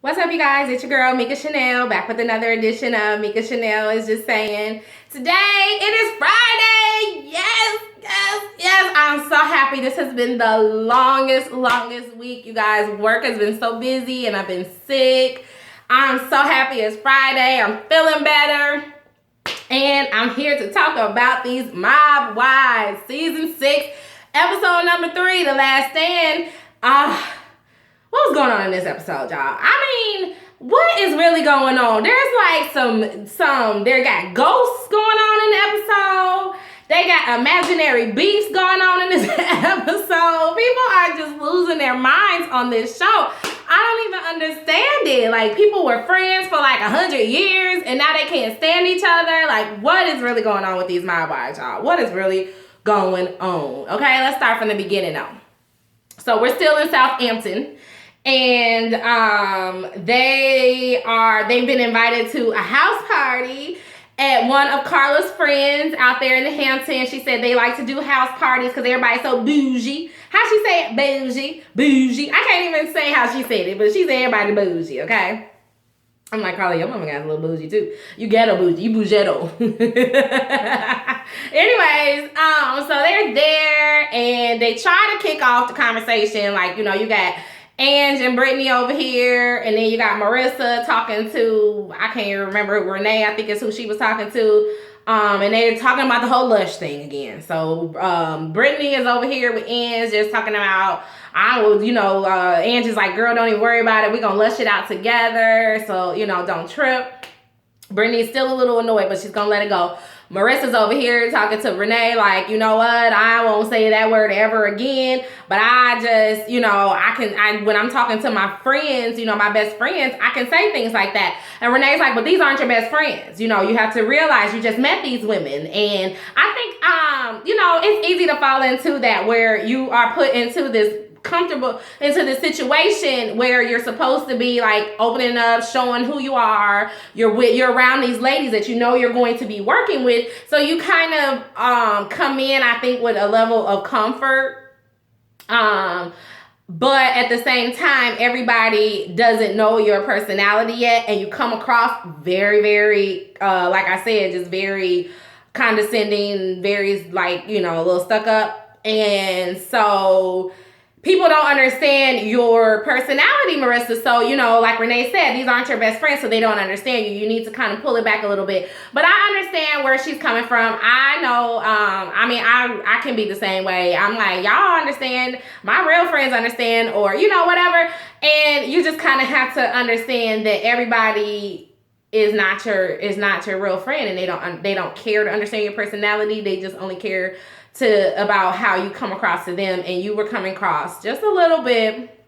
What's up, you guys? It's your girl, Mika Chanel, back with another edition of Mika Chanel is Just Saying. Today, it is Friday! Yes, yes, yes! I'm so happy. This has been the longest week, you guys. Work has been so busy and I've been sick. I'm so happy it's Friday. I'm feeling better. And I'm here to talk about these Mob Wives, Season 6, Episode number 3, The Last Stand. What was going on in this episode, y'all? I mean, what is really going on? There's like they got ghosts going on in the episode. They got imaginary beefs going on in this episode. People are just losing their minds on this show. I don't even understand it. Like, people were friends for like 100 years and now they can't stand each other. Like, what is really going on with these Mob Wives, y'all? What is really going on? Okay, let's start from the beginning though. So we're still in Southampton. And they've been invited to a house party at one of Carla's friends out there in the Hamptons. She said they like to do house parties because everybody's so bougie. How she say it? Bougie. Bougie. I can't even say how she said it, but she said everybody bougie, okay? I'm like, Carla, your mama got a little bougie too. You ghetto bougie. You bougetto. Anyways, so they're there and they try to kick off the conversation. Like, you know, you got Ange and Brittany over here, and then you got Marissa talking to, I can't even remember, Renee, I think is who she was talking to. And they're talking about the whole Lush thing again. So Brittany is over here with Ange, just talking about, Ange is like, girl, don't even worry about it. We're going to lush it out together. So, don't trip. Brittany's still a little annoyed, but she's going to let it go. Marissa's over here talking to Renee like, you know what, I won't say that word ever again, but I just, when I'm talking to my friends, my best friends, I can say things like that. And Renee's like, but these aren't your best friends. You have to realize you just met these women. And I think, it's easy to fall into that where you are put into this comfortable into the situation where you're supposed to be like opening up, showing who you are. You're around these ladies that you're going to be working with, so you kind of come in, I think, with a level of comfort, but at the same time everybody doesn't know your personality yet, and you come across very, very like I said, just very condescending, very like, a little stuck up. And so people don't understand your personality, Marissa. So, like Renee said, these aren't your best friends, so they don't understand you. You need to kind of pull it back a little bit. But I understand where she's coming from. I know, I can be the same way. I'm like, y'all understand, my real friends understand, or, whatever. And you just kind of have to understand that everybody is not your real friend, and they don't care to understand your personality. They just only care about how you come across to them, and you were coming across just a little bit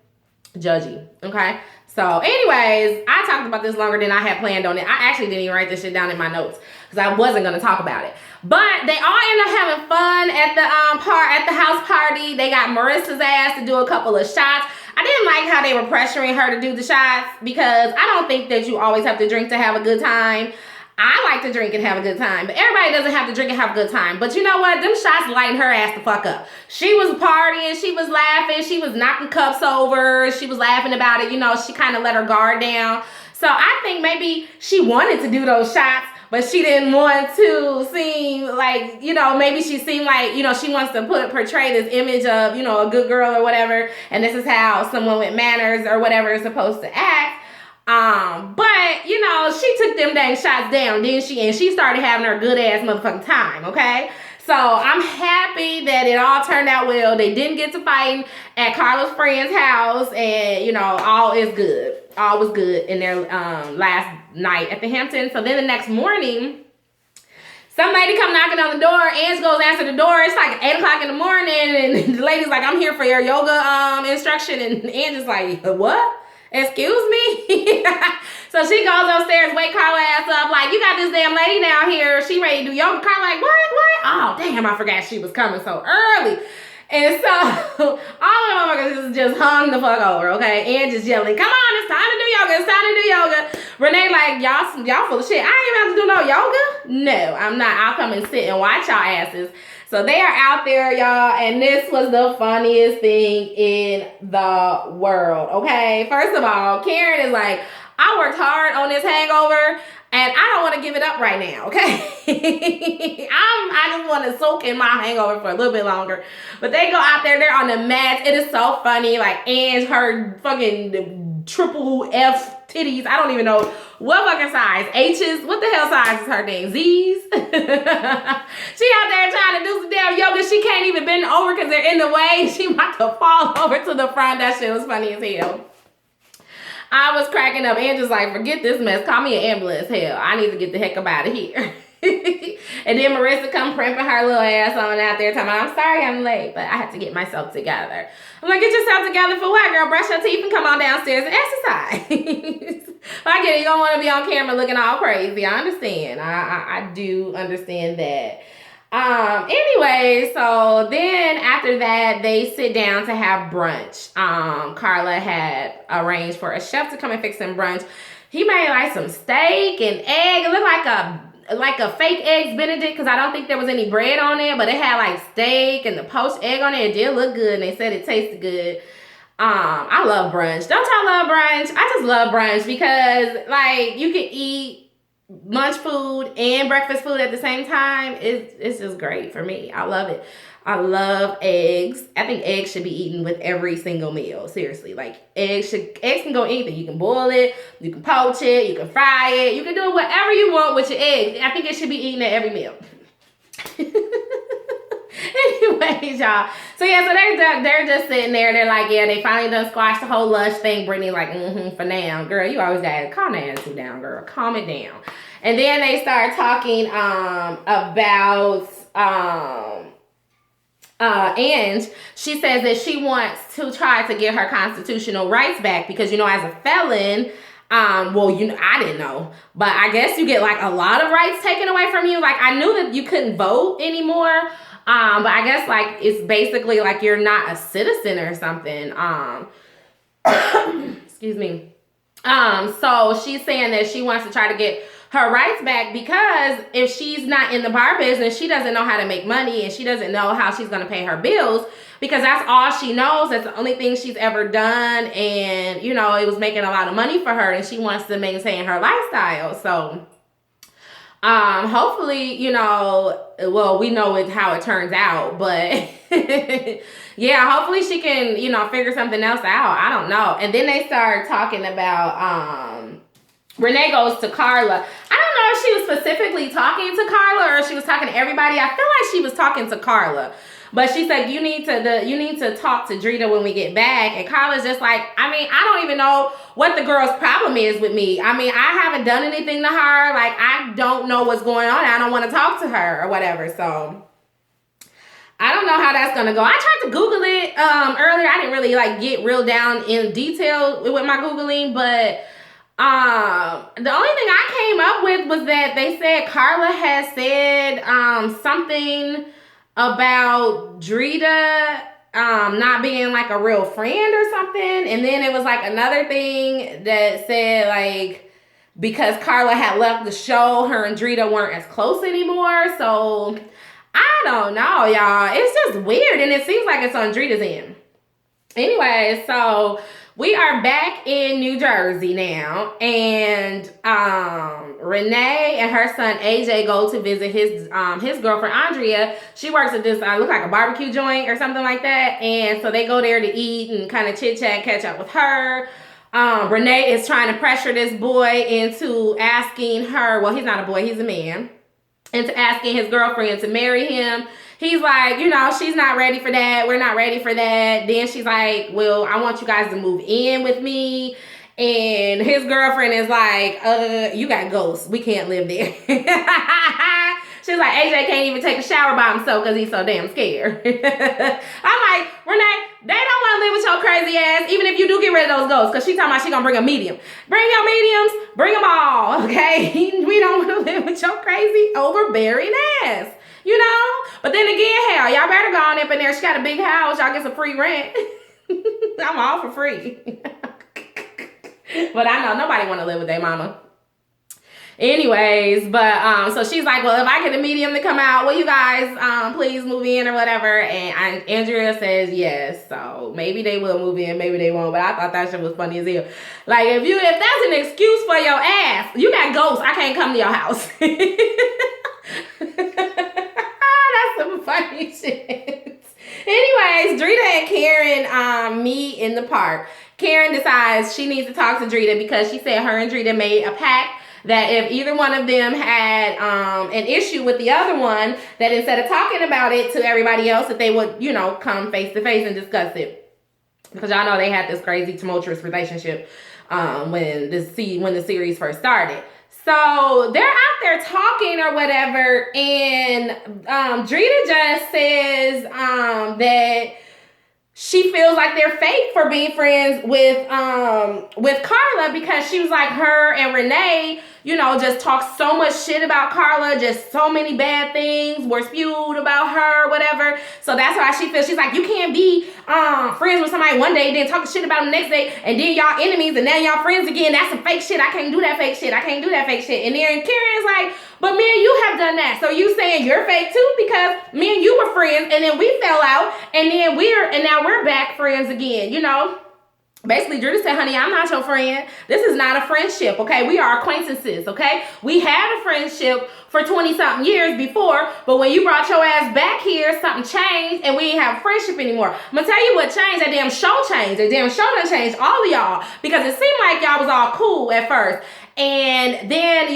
judgy, okay? So anyways, I talked about this longer than I had planned on it. I actually didn't even write this shit down in my notes because I wasn't going to talk about it. But they all end up having fun at the house party. They got Marissa's ass to do a couple of shots. I didn't like how they were pressuring her to do the shots, because I don't think that you always have to drink to have a good time. I like to drink and have a good time, but everybody doesn't have to drink and have a good time. But you know what? Them shots lighten her ass the fuck up. She was partying, she was laughing, she was knocking cups over, she was laughing about it. She kind of let her guard down. So I think maybe she wanted to do those shots, but she didn't want to seem like, maybe she seemed like, she wants to portray this image of, a good girl or whatever. And this is how someone with manners or whatever is supposed to act. But she took them dang shots down, didn't she? And she started having her good ass motherfucking time, okay? So I'm happy that it all turned out well. They didn't get to fighting at Carla's friend's house, and all is good. All was good in their last night at the Hamptons. So then the next morning, some lady come knocking on the door. Ange goes answer the door. It's like 8 o'clock in the morning, and the lady's like, I'm here for your yoga instruction. And Ange is like, what? Excuse me? So she goes upstairs, wake Carla ass up, like, you got this damn lady down here, she ready to do yoga. Carla like, what? Oh, damn, I forgot she was coming so early. And so all the motherfuckers just hung the fuck over, okay? And just yelling, come on, it's time to do yoga, it's time to do yoga. Renee like, y'all full of shit. I ain't about to do no yoga. No, I'm not. I'll come and sit and watch y'all asses. So they are out there, y'all, and this was the funniest thing in the world, okay? First of all, Karen is like, I worked hard on this hangover, and I don't want to give it up right now, okay? I just want to soak in my hangover for a little bit longer. But they go out there, they're on the mats. It is so funny. Like, Ange, her fucking triple F titties. I don't even know what fucking size. H's. What the hell size is her thing? Z's? She out there trying to do some damn yoga. She can't even bend over because they're in the way. She about to fall over to the front. That shit was funny as hell. I was cracking up and just like, forget this mess. Call me an ambulance. Hell, I need to get the heck up out of here. And then Marissa come primping her little ass on out there talking about, I'm sorry I'm late, but I had to get myself together. I'm like, get yourself together for what, girl? Brush your teeth and come on downstairs and exercise. I get it. You don't want to be on camera looking all crazy. I understand. I do understand that. Anyway, so then after that, they sit down to have brunch. Carla had arranged for a chef to come and fix some brunch. He made like some steak and egg. It looked like a fake eggs Benedict because I don't think there was any bread on it, but it had like steak and the poached egg on it. It did look good, and they said it tasted good. I love brunch. Don't y'all love brunch? I just love brunch because like you can eat lunch food and breakfast food at the same time. It's just great for me. I love it. I love eggs. I think eggs should be eaten with every single meal. Seriously, like eggs can go anything. You can boil it, you can poach it, you can fry it, you can do whatever you want with your eggs. I think it should be eaten at every meal. Anyways, y'all. So yeah, so they're just sitting there. They're like, yeah, they finally done squashed the whole lush thing. Brittany like, for now, girl, you always gotta calm that attitude down, girl. Calm it down. And then they start talking about Ange. She says that she wants to try to get her constitutional rights back because, as a felon, I didn't know, but I guess you get like a lot of rights taken away from you. Like I knew that you couldn't vote anymore. But I guess like it's basically like you're not a citizen or something. Excuse me. So she's saying that she wants to try to get her rights back because if she's not in the bar business, she doesn't know how to make money and she doesn't know how she's going to pay her bills because that's all she knows. That's the only thing she's ever done. And, it was making a lot of money for her and she wants to maintain her lifestyle. So, hopefully, we know how it turns out, but yeah, hopefully she can, figure something else out. I don't know. And then they start talking about, Renee goes to Carla. I don't know if she was specifically talking to Carla or if she was talking to everybody. I feel like she was talking to Carla. But she said, you need to talk to Drita when we get back. And Carla's just like, I don't even know what the girl's problem is with me. I haven't done anything to her. Like, I don't know what's going on. I don't want to talk to her or whatever. So I don't know how that's going to go. I tried to Google it earlier. I didn't really get real down in detail with my Googling, but the only thing I came up with was that they said Carla has said something about Drita not being like a real friend or something. And then it was like another thing that said because Carla had left the show, her and Drita weren't as close anymore. So I don't know, y'all. It's just weird and it seems like it's on Drita's end. Anyway, so we are back in New Jersey now, and Renee and her son AJ go to visit his girlfriend Andrea. She works at this look like a barbecue joint or something like that, and so they go there to eat and kind of chit chat, catch up with her. Renee is trying to pressure this boy into asking her. Well, he's not a boy; he's a man. Into asking his girlfriend to marry him. He's like, she's not ready for that. We're not ready for that. Then she's like, well, I want you guys to move in with me. And his girlfriend is like, you got ghosts. We can't live there. She's like, AJ can't even take a shower by himself because he's so damn scared. I'm like, Renee, they don't want to live with your crazy ass, even if you do get rid of those ghosts, because she talking about she going to bring a medium. Bring your mediums. Bring them all, okay? We don't want to live with your crazy, overbearing ass. But then again, hell, y'all better go on up in there. She got a big house. Y'all get some free rent. I'm all for free. But I know nobody want to live with their mama. Anyways, but so she's like, well, if I get a medium to come out, will you guys please move in or whatever? And Andrea says yes. So maybe they will move in, maybe they won't. But I thought that shit was funny as hell. Like if that's an excuse for your ass, you got ghosts, I can't come to your house. That's some funny shit. Anyways, Drita and Karen meet in the park. Karen decides she needs to talk to Drita because she said her and Drita made a pact that if either one of them had an issue with the other one, that instead of talking about it to everybody else, that they would, come face to face and discuss it. Because y'all know they had this crazy tumultuous relationship when the series first started. So they're out there talking or whatever, and Drita just says that she feels like they're fake for being friends with Carla, because she was like, her and Renee, just talked so much shit about Carla, just so many bad things were spewed about her, whatever. So that's why she feels, she's like, you can't be friends with somebody one day, then talk shit about them the next day, and then y'all enemies, and now y'all friends again. That's some fake shit. I can't do that fake shit. I can't do that fake shit. And then Karen's like, but me and you have done that. So you saying you're fake too? Because me and you were friends, and then we fell out, and then now we're back friends again, Basically, Drita said, honey, I'm not your friend. This is not a friendship, okay? We are acquaintances, okay? We had a friendship for 20-something years before, but when you brought your ass back here, something changed, and we ain't have friendship anymore. I'm gonna tell you what changed. That damn show changed. That damn show done changed all of y'all, because it seemed like y'all was all cool at first. And then,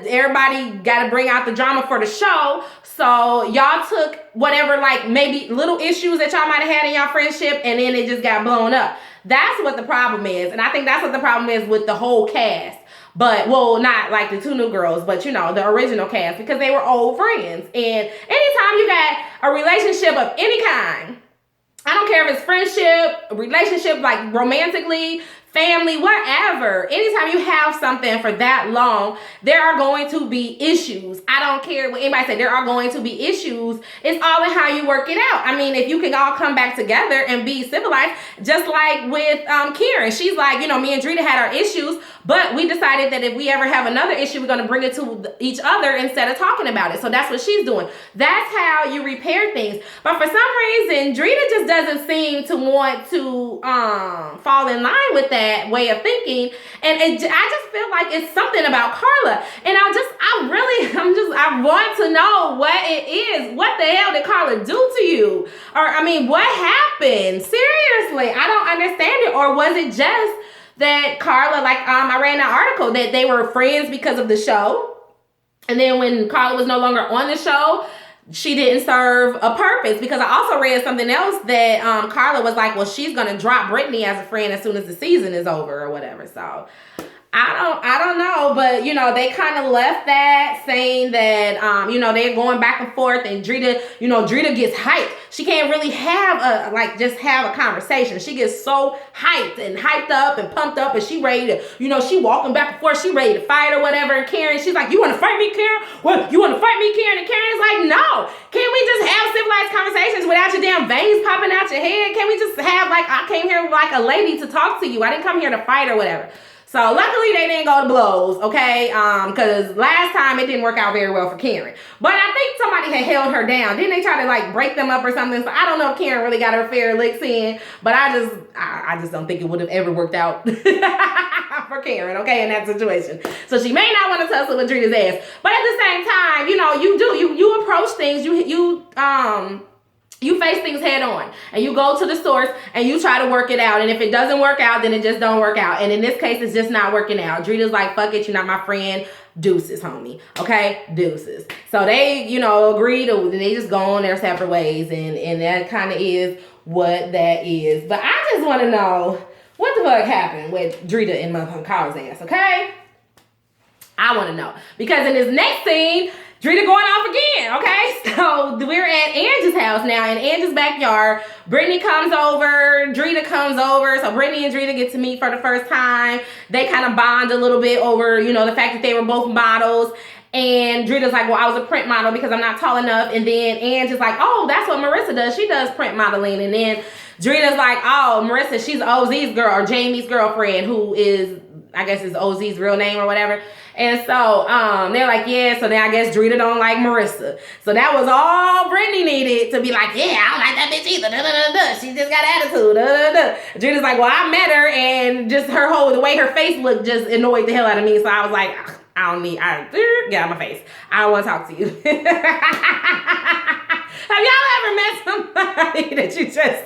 everybody gotta bring out the drama for the show. So y'all took whatever, like maybe little issues that y'all might have had in y'all friendship, and then it just got blown up. That's what the problem is. And I think that's what the problem is with the whole cast. But, well, not like the two new girls, but the original cast, because they were old friends. And anytime you got a relationship of any kind, I don't care if it's friendship, relationship, like romantically, family, whatever. Anytime you have something for that long, there are going to be issues. I don't care what anybody say, there are going to be issues. It's all in how you work it out. I mean, if you can all come back together and be civilized, just like with Karen. She's like, me and Drita had our issues, but we decided that if we ever have another issue, we're going to bring it to each other instead of talking about it. So that's what she's doing. That's how you repair things. But for some reason, Drita just doesn't seem to want to fall in line with that way of thinking, and I just feel like it's something about Carla, and I want to know what it is. What the hell did Carla do to you? Or what happened? Seriously, I don't understand it. Or was it just that Carla, I read an article that they were friends because of the show, and then when Carla was no longer on the show, she didn't serve a purpose? Because I also read something else that Carla was like, well, she's gonna drop Brittany as a friend as soon as the season is over or whatever. So I don't know, but they kind of left that saying that they're going back and forth, and Drita, Drita gets hyped. She can't really have just have a conversation. She gets so hyped up and pumped up, and she ready to, she walking back and forth, she ready to fight or whatever. And Karen, she's like, you want to fight me, Karen? What, you want to fight me, Karen? And Karen is like, no. Can't we just have civilized conversations without your damn veins popping out your head? Can't we just have I came here like a lady to talk to you. I didn't come here to fight or whatever. So luckily they didn't go to blows, okay? Because last time it didn't work out very well for Karen. But I think somebody had held her down. Didn't they try to break them up or something? So I don't know if Karen really got her fair licks in, but I just don't think it would have ever worked out for Karen, okay, in that situation. So she may not want to tussle with Drita's ass, but at the same time, you approach things, you face things head on, and you go to the source and you try to work it out. And if it doesn't work out, then it just don't work out. And in this case, it's just not working out. Drita's like, fuck it, you're not my friend. Deuces, homie. Okay? Deuces. So they, agree to, they just go on their separate ways. And that kind of is what that is. But I just want to know what the fuck happened with Drita and motherfucking Carla's ass, okay? I want to know. Because in this next scene, Drita going off again, okay? So we're at Angie's house now, in Angie's backyard. Brittany comes over, Drita comes over. So Brittany and Drita get to meet for the first time. They kind of bond a little bit over, the fact that they were both models. And Drita's like, well, I was a print model because I'm not tall enough. And then Angie's like, oh, that's what Marissa does. She does print modeling. And then Drita's like, oh, Marissa, she's OZ's girl or Jamie's girlfriend, who is, I guess, is OZ's real name or whatever. And so they're like, yeah, so then I guess Drita don't like Marissa. So that was all Brittany needed to be like, yeah, I don't like that bitch either. Da, da, da, da. She just got attitude. Da, da, da. Drita's like, well, I met her and just the way her face looked just annoyed the hell out of me. So I was like, get out of my face. I don't want to talk to you. Have y'all ever met somebody that you just,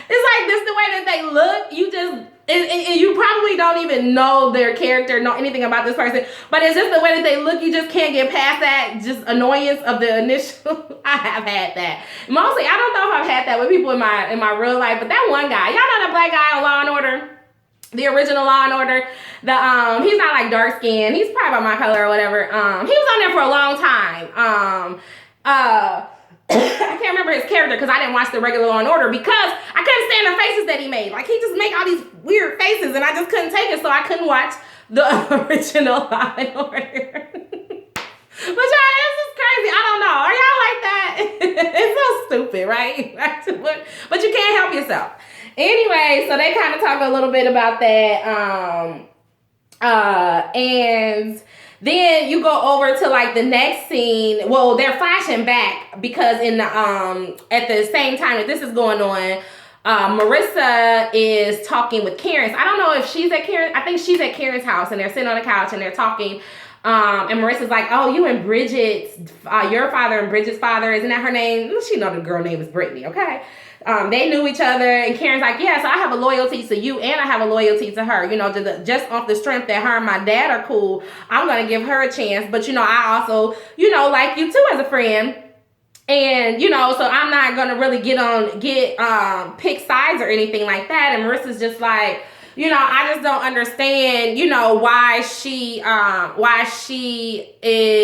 it's like this the way that they look, you just, and you probably don't even know their character, know anything about this person, but it's just the way that they look, you just can't get past that just annoyance of the initial. I have had that. Mostly, I don't know if I've had that with people in my real life, but that one guy, y'all know that black guy on Law and Order? The original Law and Order, he's not like dark skinned, he's probably about my color or whatever. He was on there for a long time. I can't remember his character because I didn't watch the regular Law and Order because I couldn't stand the faces that he made. Like, he just made all these weird faces and I just couldn't take it, so I couldn't watch the original Law and Order. But y'all, this is crazy. I don't know. Are y'all like that? It's so stupid, right? But you can't help yourself. Anyway, so they kind of talk a little bit about that. And then you go over to like the next scene. Well, they're flashing back because in the at the same time that this is going on, Marissa is talking with Karen. I don't know if she's at Karen. I think she's at Karen's house and they're sitting on the couch and they're talking. And Marissa's like, oh, you and Bridget's, your father and Bridget's father, isn't that her name? She know the girl name is Brittany, okay? They knew each other, and Karen's like, yeah, so I have a loyalty to you, and I have a loyalty to her, you know, just off the strength that her and my dad are cool, I'm gonna give her a chance, but, you know, I also, you know, like you too as a friend, and, you know, so I'm not gonna really pick sides or anything like that, and Marissa's just like, you know, I just don't understand, you know, why she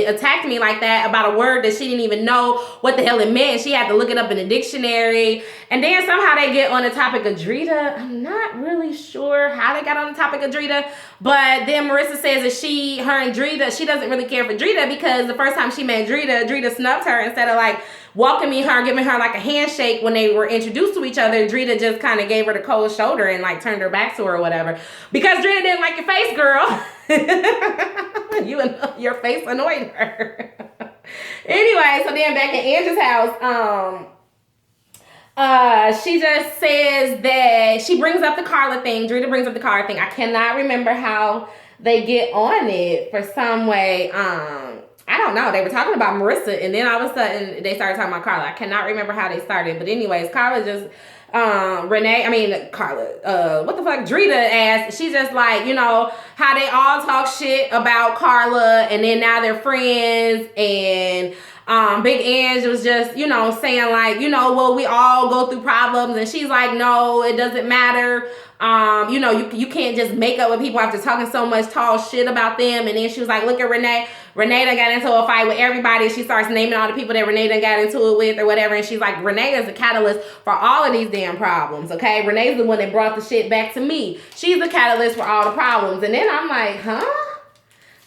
attacked me like that about a word that she didn't even know what the hell it meant. She had to look it up in the dictionary. And then somehow they get on the topic of Drita. I'm not really sure how they got on the topic of Drita. But then Marissa says that her and Drita, she doesn't really care for Drita because the first time she met Drita snubbed her instead of like welcoming her, giving her like a handshake when they were introduced to each other. Drita just kind of gave her the cold shoulder and like turned her back to her or whatever. Because Drita didn't like your face, girl. Your face annoyed her. Anyway, so then back at Angie's house, she just says that she brings up the Carla thing. Drita brings up the Carla thing. I cannot remember how they get on it for some way. I don't know. They were talking about Marissa, and then all of a sudden they started talking about Carla. I cannot remember how they started, but anyways, Carla just what the fuck, Drita asked, she's just like, you know, how they all talk shit about Carla, and then now they're friends, and Big Ange was just, you know, saying like, you know, well, we all go through problems, and she's like, no, it doesn't matter. You know, you can't just make up with people after talking so much tall shit about them. And then she was like, look at Renee. Renee done got into a fight with everybody. She starts naming all the people that Renee done got into it with or whatever. And she's like, Renee is the catalyst for all of these damn problems, okay? Renee's the one that brought the shit back to me. She's the catalyst for all the problems. And then I'm like, huh?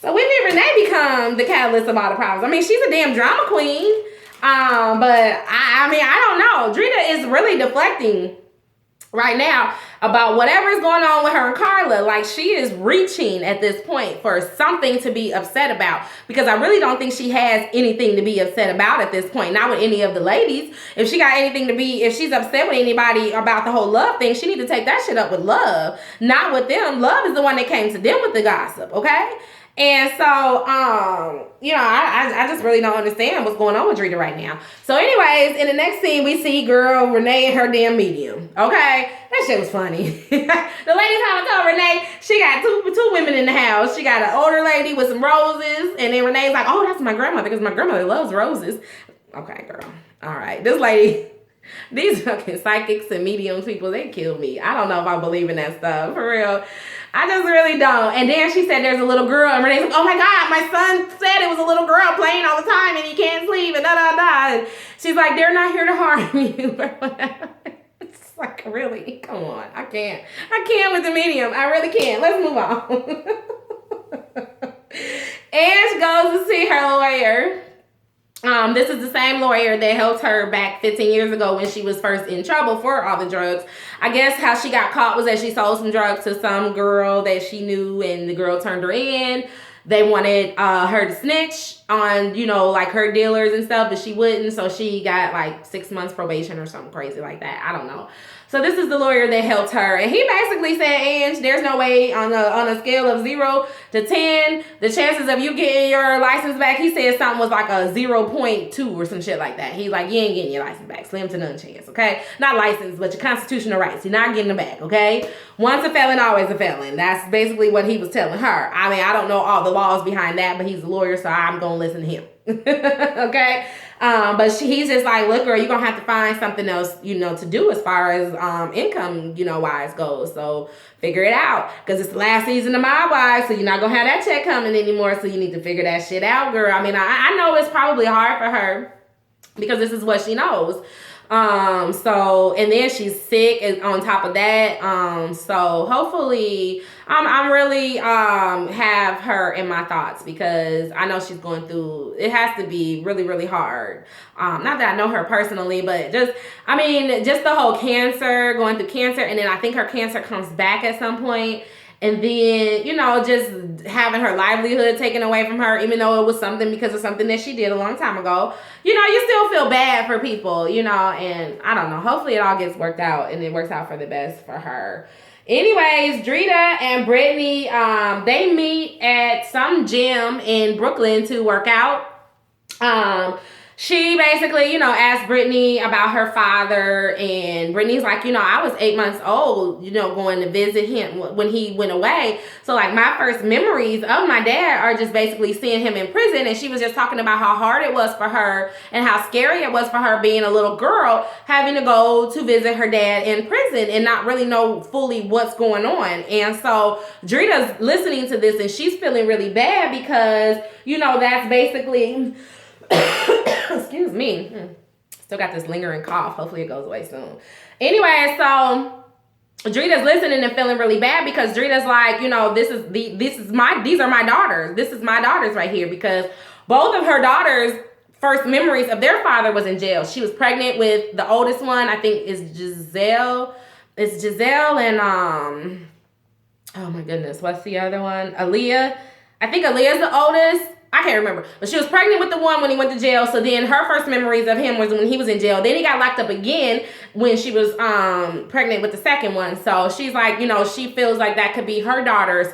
So when did Renee become the catalyst of all the problems? I mean, she's a damn drama queen. But I mean, I don't know. Drita is really deflecting right now about whatever is going on with her and Carla. Like, she is reaching at this point for something to be upset about, because I really don't think she has anything to be upset about at this point, not with any of the ladies. If she's upset with anybody about the whole Love thing, she need to take that shit up with Love, not with them. Love is the one that came to them with the gossip, okay? And so, you know, I just really don't understand what's going on with Drita right now. So anyways, in the next scene, we see girl Renee and her damn medium. Okay? That shit was funny. The lady trying to tell Renee she got two women in the house. She got an older lady with some roses. And then Renee's like, oh, that's my grandmother because my grandmother loves roses. Okay, girl. All right. This lady, these fucking psychics and mediums people, they kill me. I don't know if I believe in that stuff. For real. I just really don't. And then she said there's a little girl, and Renee's like, oh my God, my son said it was a little girl playing all the time and he can't sleep and da-da-da. And she's like, they're not here to harm you or whatever. It's like, really? Come on. I can't with the medium. I really can't. Let's move on. Ange goes to see her lawyer. This is the same lawyer that helped her back 15 years ago when she was first in trouble for all the drugs. I guess how she got caught was that she sold some drugs to some girl that she knew, and the girl turned her in. They wanted her to snitch on, like her dealers and stuff, but she wouldn't. So she got like 6 months probation or something crazy like that. I don't know. So this is the lawyer that helped her. And he basically said, Ange, there's no way on a scale of 0 to 10, the chances of you getting your license back, he said something was like a 0.2 or some shit like that. He's like, you ain't getting your license back. Slim to none chance, okay? Not license, but your constitutional rights. You're not getting them back, okay? Once a felon, always a felon. That's basically what he was telling her. I mean, I don't know all the laws behind that, but he's a lawyer, so I'm going to listen to him. Okay? But he's just like, look, girl, you're going to have to find something else, to do as far as income, wise goes. So figure it out. Because it's the last season of My Wives, so you're not going to have that check coming anymore. So you need to figure that shit out, girl. I mean, I know it's probably hard for her because this is what she knows. And then she's sick on top of that. So hopefully, I'm really, have her in my thoughts because I know she's going through, it has to be really, really hard. Not that I know her personally, but just the whole cancer, going through cancer. And then I think her cancer comes back at some point. And then, just having her livelihood taken away from her, even though it was something because of something that she did a long time ago, you still feel bad for people, and I don't know. Hopefully it all gets worked out and it works out for the best for her. Anyways, Drita and Brittany, they meet at some gym in Brooklyn to work out. She basically, asked Brittany about her father, and Brittany's like, I was 8 months old, going to visit him when he went away. So like my first memories of my dad are just basically seeing him in prison. And she was just talking about how hard it was for her and how scary it was for her being a little girl, having to go to visit her dad in prison and not really know fully what's going on. And so Drita's listening to this and she's feeling really bad because, that's basically... Excuse me. Still got this lingering cough. Hopefully it goes away soon. Anyway, so Drita's listening and feeling really bad because Drita's like, these are my daughters. This is my daughters right here because both of her daughters' first memories of their father was in jail. She was pregnant with the oldest one. I think is Giselle. It's Giselle and oh my goodness, what's the other one? Aaliyah. I think Aaliyah's the oldest. I can't remember. But she was pregnant with the one when he went to jail. So then her first memories of him was when he was in jail. Then he got locked up again when she was pregnant with the second one. So she's like, she feels like that could be her daughters.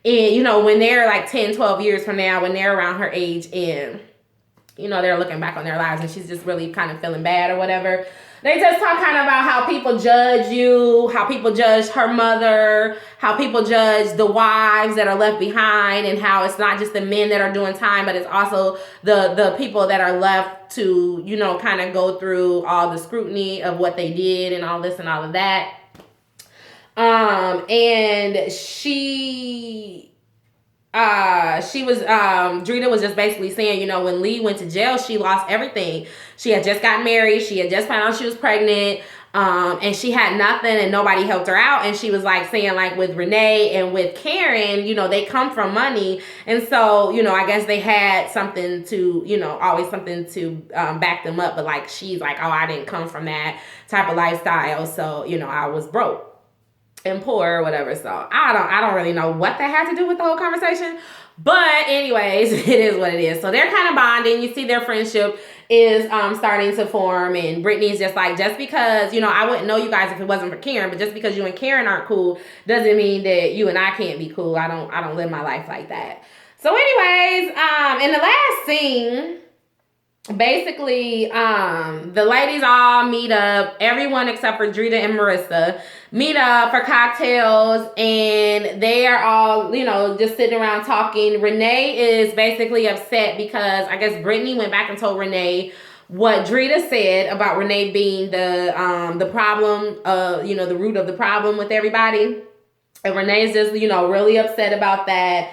And, when they're like 10, 12 years from now, when they're around her age and, they're looking back on their lives and she's just really kind of feeling bad or whatever. They just talk kind of about how people judge you, how people judge her mother, how people judge the wives that are left behind, and how it's not just the men that are doing time, but it's also the people that are left to, kind of go through all the scrutiny of what they did and all this and all of that. And Drita was just basically saying, when Lee went to jail, she lost everything. She had just gotten married. She had just found out she was pregnant. And she had nothing and nobody helped her out. And she was like saying like with Renee and with Karen, they come from money. And so, I guess they had something to, always something to back them up. But like, she's like, oh, I didn't come from that type of lifestyle. So, I was broke and poor or whatever. So I don't really know what that had to do with the whole conversation. But anyways, it is what it is. So they're kind of bonding. You see their friendship is starting to form. And Brittany's just like, just because, I wouldn't know you guys if it wasn't for Karen, but just because you and Karen aren't cool doesn't mean that you and I can't be cool. I don't live my life like that. So anyways, in the last scene, basically, the ladies all meet up. Everyone except for Drita and Marissa meet up for cocktails, and they are all, just sitting around talking. Renee is basically upset because I guess Brittany went back and told Renee what Drita said about Renee being the problem, the root of the problem with everybody. And Renee's just, really upset about that.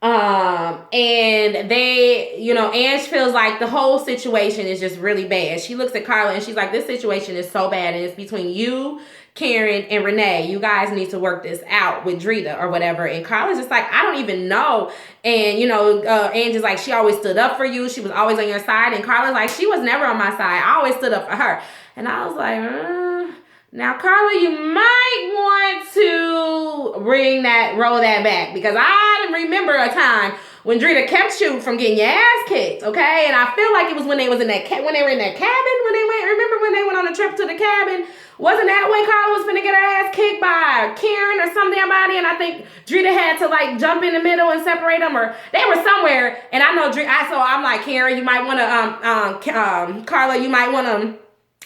And they, Ange feels like the whole situation is just really bad. She looks at Carla and she's like, this situation is so bad, and it's between you, Karen and Renee, you guys need to work this out with Drita or whatever. And Carla's just like, I don't even know. And, you know, Angie's like, she always stood up for you. She was always on your side. And Carla's like, she was never on my side. I always stood up for her. And I was like, now, Carla, you might want to roll that back, because I remember a time when Drita kept you from getting your ass kicked, okay? And I feel like it was when they was in that when they were in that cabin, remember when they went on a trip to the cabin? Wasn't that when Carla was finna get her ass kicked by Karen or some damn body? And I think Drita had to like jump in the middle and separate them, or they were somewhere. And I know so I'm like, Karen, you might want to Carla, you might want to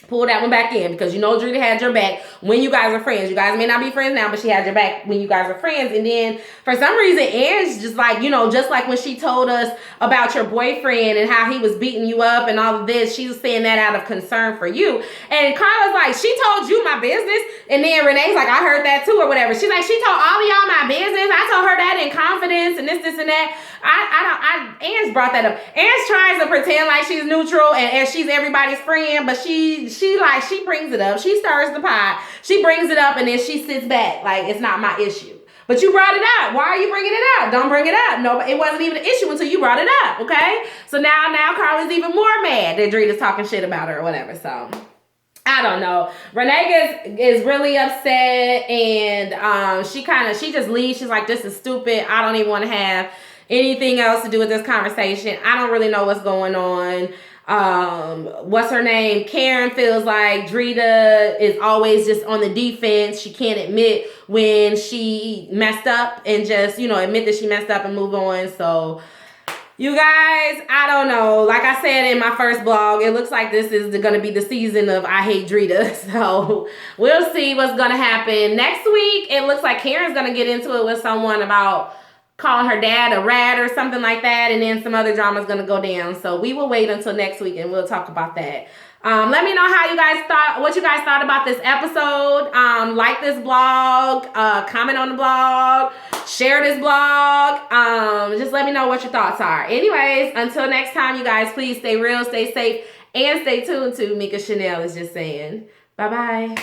pull that one back in, because you know Drita had your back when you guys are friends. You guys may not be friends now, but she had your back when you guys are friends. And then for some reason, Ange just like, you know, just like when she told us about your boyfriend and how he was beating you up and all of this, she was saying that out of concern for you. And Carla's like, she told you my business. And then Renee's like, I heard that too or whatever. She's like, she told all of y'all my business. I told her that in confidence and this and that. Ange brought that up. Ange tries to pretend like she's neutral and she's everybody's friend, but she brings it up. She stirs the pot. She brings it up and then she sits back like it's not my issue. But you brought it up. Why are you bringing it up? Don't bring it up. No, it wasn't even an issue until you brought it up, okay? So now Carla's even more mad that Drita's talking shit about her or whatever. So I don't know. Renee is really upset, and she just leaves. She's like, this is stupid. I don't even want to have anything else to do with this conversation. I don't really know what's going on. What's her name? Karen feels like Drita is always just on the defense. She can't admit when she messed up and just, you know, admit that she messed up and move on. So you guys, I don't know. Like I said in my first blog, it looks like this is going to be the season of I Hate Drita. So we'll see what's going to happen. Next week, it looks like Karen's going to get into it with someone about calling her dad a rat or something like that, and then some other drama is going to go down. So we will wait until next week and we'll talk about that. Let me know what you guys thought about this episode. Like this blog, comment on the blog, share this blog. Just let me know what your thoughts are. Anyways, until next time, you guys, please stay real, stay safe, and stay tuned to Mika Chanel is just saying. Bye-bye.